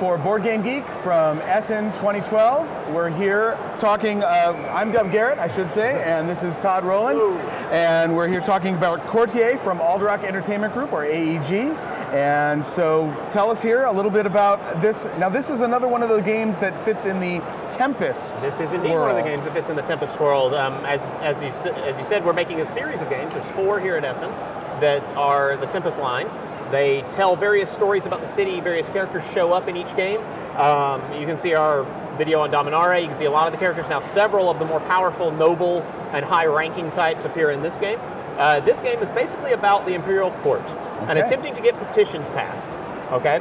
for Board Game Geek from Essen 2012. We're here talking, I'm Doug Garrett, I should say, and this is Todd Rowland. Ooh. And we're here talking about Courtier from Alderock Entertainment Group, or AEG. And so tell us here a little bit about this. Now this is another one of the games that fits in the Tempest This is indeed world. one of the games that fits in the Tempest world. As you said, we're making a series of games. There's 4 here at Essen that are the Tempest line. They tell various stories about the city, various characters show up in each game. You can see our video on Dominare, you can see a lot of the characters. Now several of the more powerful, noble, and high-ranking types appear in this game. This game is basically about the Imperial Court and attempting to get petitions passed, okay?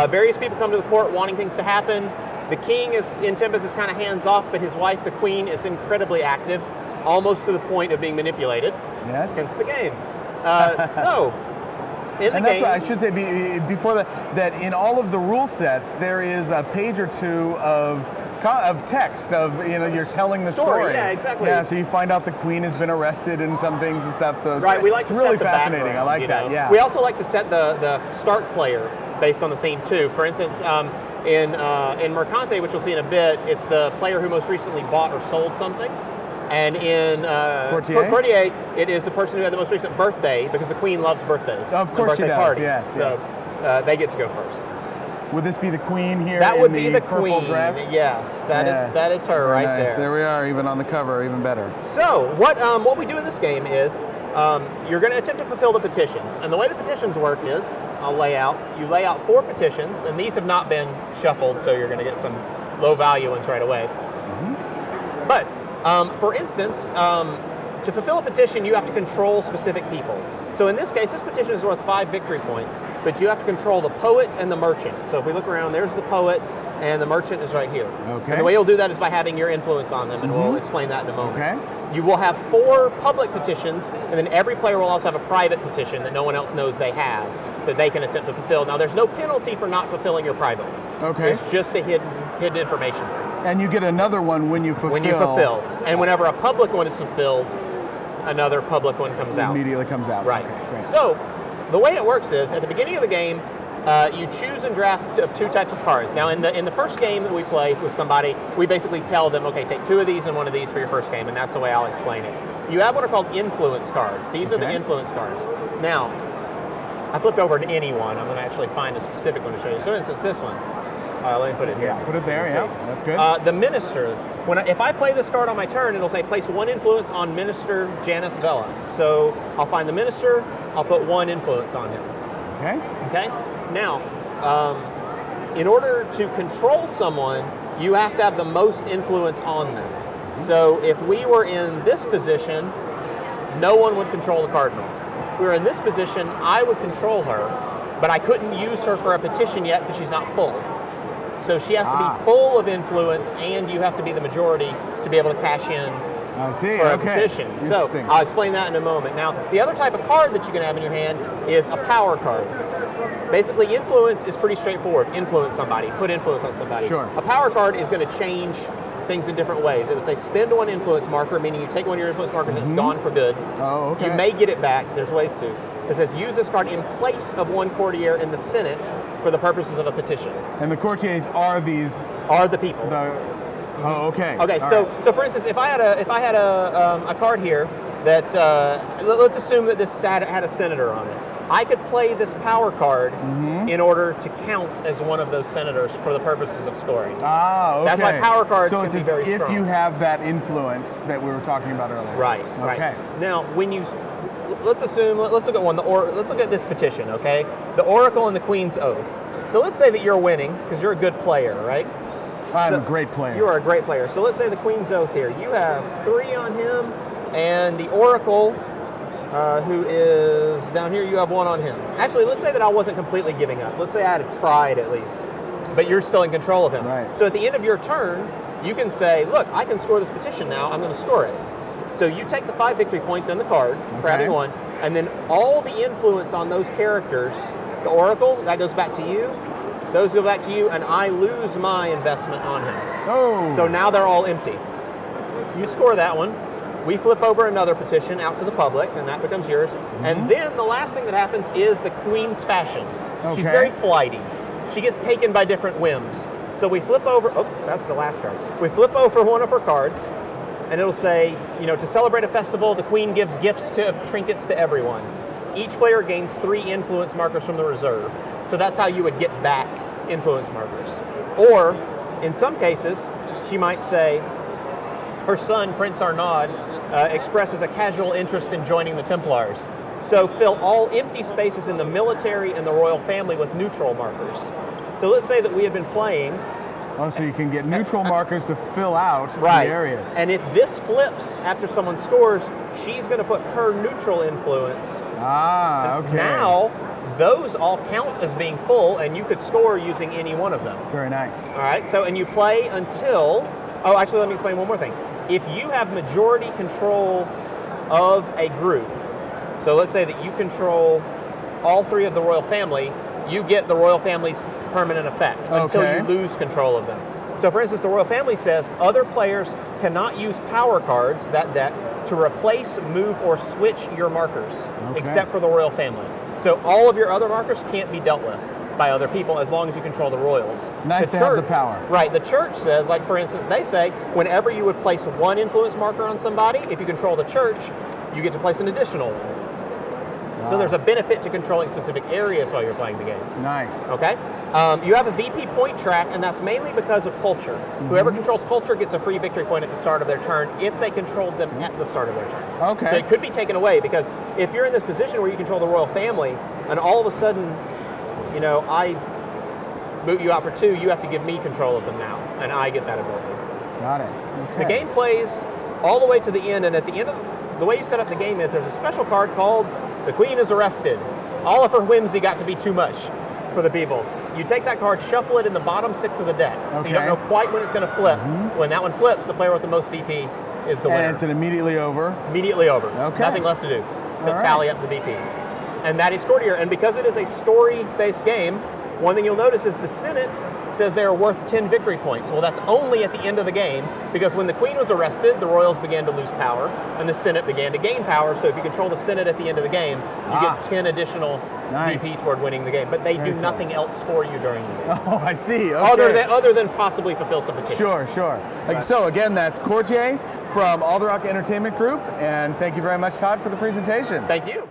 Various people come to the court wanting things to happen. The king in Tempest is kind of hands-off, but his wife, the queen, is incredibly active, almost to the point of being manipulated. Yes. Hence the game. In the and that's game, what I should say before that in all of the rule sets there is a page or two of text of you're telling the story. Yeah, exactly. Yeah, so you find out the queen has been arrested and some things and stuff. So right, we like it's to really set the fascinating. background, I like that. Yeah. We also like to set the start player based on the theme too. For instance, in Mercante, which we'll see in a bit, it's the player who most recently bought or sold something. And in Courtier, it is the person who had the most recent birthday, because the queen loves birthdays. Of course birthday she does, parties. yes. So they get to go first. Would this be the queen here? That would in be the purple queen. dress? Yes, that is her Very right nice. there. There we are, even on the cover, even better. So what we do in this game is you're going to attempt to fulfill the petitions, and the way the petitions work is you lay out 4 petitions, and these have not been shuffled, so you're going to get some low value ones right away. Mm-hmm. But for instance, to fulfill a petition, you have to control specific people. So in this case, this petition is worth 5 victory points, but you have to control the poet and the merchant. So if we look around, there's the poet, and the merchant is right here. Okay. And the way you'll do that is by having your influence on them, and we'll explain that in a moment. Okay. You will have 4 public petitions, and then every player will also have a private petition that no one else knows they have, that they can attempt to fulfill. Now, there's no penalty for not fulfilling your private one. Okay. It's just a hidden information. And you get another one when you fulfill. When you fulfill. And whenever a public one is fulfilled, another public one comes out. Immediately comes out. Right. Okay, great. So, the way it works is, at the beginning of the game, you choose and draft 2 types of cards. Now, in the first game that we play with somebody, we basically tell them, okay, take 2 of these and 1 of these for your first game, and that's the way I'll explain it. You have what are called influence cards. These are the influence cards. Now, I flipped over to any one. I'm going to actually find a specific one to show you. So, for instance, this one. Let me put it here. Yeah, put it there, yeah. That's good. The Minister. If I play this card on my turn, it'll say place 1 influence on Minister Janus Velox. So I'll find the Minister, I'll put 1 influence on him. Okay. Okay? Now, in order to control someone, you have to have the most influence on them. So if we were in this position, no one would control the Cardinal. If we were in this position, I would control her, but I couldn't use her for a petition yet because she's not full. So she has to be full of influence, and you have to be the majority to be able to cash in for a petition. So I'll explain that in a moment. Now, the other type of card that you can have in your hand is a power card. Basically, influence is pretty straightforward. Influence somebody, put influence on somebody. Sure. A power card is going to change things in different ways. It would say spend 1 influence marker, meaning you take 1 of your influence markers and it's gone for good. Oh, okay. You may get it back. There's ways to. It says use this card in place of 1 courtier in the Senate for the purposes of a petition. And the courtiers are these? Are the people. Oh, okay. Okay, so for instance, if I had a card here that let's assume that this had a senator on it. I could play this power card in order to count as one of those senators for the purposes of scoring. Ah, okay. That's why power cards so can be very strong. if you have that influence that we were talking about earlier. Right. Okay. Right. Now, when you let's look at one. Let's look at this petition. Okay, the Oracle and the Queen's Oath. So let's say that you're winning because you're a good player, right? I'm a great player. You are a great player. So let's say the Queen's Oath here. You have 3 on him, and the Oracle, who is down here, you have 1 on him. Actually, let's say that I wasn't completely giving up. Let's say I had tried at least, but you're still in control of him. Right. So at the end of your turn, you can say, look, I can score this petition now. I'm going to score it. So you take the 5 victory points in the card for having 1, and then all the influence on those characters, the Oracle, that goes back to you. Those go back to you, and I lose my investment on him. Oh. So now they're all empty. You score that one. We flip over another petition out to the public, and that becomes yours. And then the last thing that happens is the Queen's Fashion. Okay. She's very flighty. she gets taken by different whims. So we flip over, oh, that's the last card. We flip over one of her cards, and it'll say, to celebrate a festival, the queen gives gifts to trinkets to everyone. Each player gains 3 influence markers from the reserve. So that's how you would get back influence markers. Or, in some cases, she might say, her son, Prince Arnaud, expresses a casual interest in joining the Templars. So fill all empty spaces in the military and the royal family with neutral markers. So let's say that we have been playing. Oh, so you can get neutral markers to fill out the areas. And if this flips after someone scores, she's going to put her neutral influence. Ah, okay. Now, those all count as being full, and you could score using any one of them. Very nice. All right, so, and you play until, oh, actually, let me explain one more thing. If you have majority control of a group, so let's say that you control all 3 of the royal family, you get the royal family's permanent effect until you lose control of them. So for instance, the royal family says other players cannot use power cards, that deck, to replace, move, or switch your markers, except for the royal family. So all of your other markers can't be dealt with by other people as long as you control the royals. Nice to have the power. Right, the church says, like for instance, they say, whenever you would place 1 influence marker on somebody, if you control the church, you get to place an additional one. So there's a benefit to controlling specific areas while you're playing the game. Nice. Okay. You have a VP point track, and that's mainly because of culture. Whoever controls culture gets a free victory point at the start of their turn if they controlled them at the start of their turn. Okay. So it could be taken away, because if you're in this position where you control the royal family, and all of a sudden, I boot you out for 2, you have to give me control of them now, and I get that ability. Got it. Okay. The game plays all the way to the end, and at the end of the way you set up the game is there's a special card called The Queen is Arrested. All of her whimsy got to be too much for the people. You take that card, shuffle it in the bottom 6 of the deck. So you don't know quite when it's going to flip. When that one flips, the player with the most VP is the winner. And it's immediately over? It's immediately over. Okay. Nothing left to do except tally up the VP. And that is Courtier. And because it is a story-based game, one thing you'll notice is the Senate says they are worth 10 victory points. Well, that's only at the end of the game, because when the Queen was arrested, the royals began to lose power, and the Senate began to gain power. So if you control the Senate at the end of the game, you get 10 additional VP toward winning the game. But they do nothing else for you during the game. Oh, I see. Okay. Other than possibly fulfill some petitions. Sure. So again, that's Courtier from Alderock Entertainment Group, and thank you very much, Todd, for the presentation. Thank you.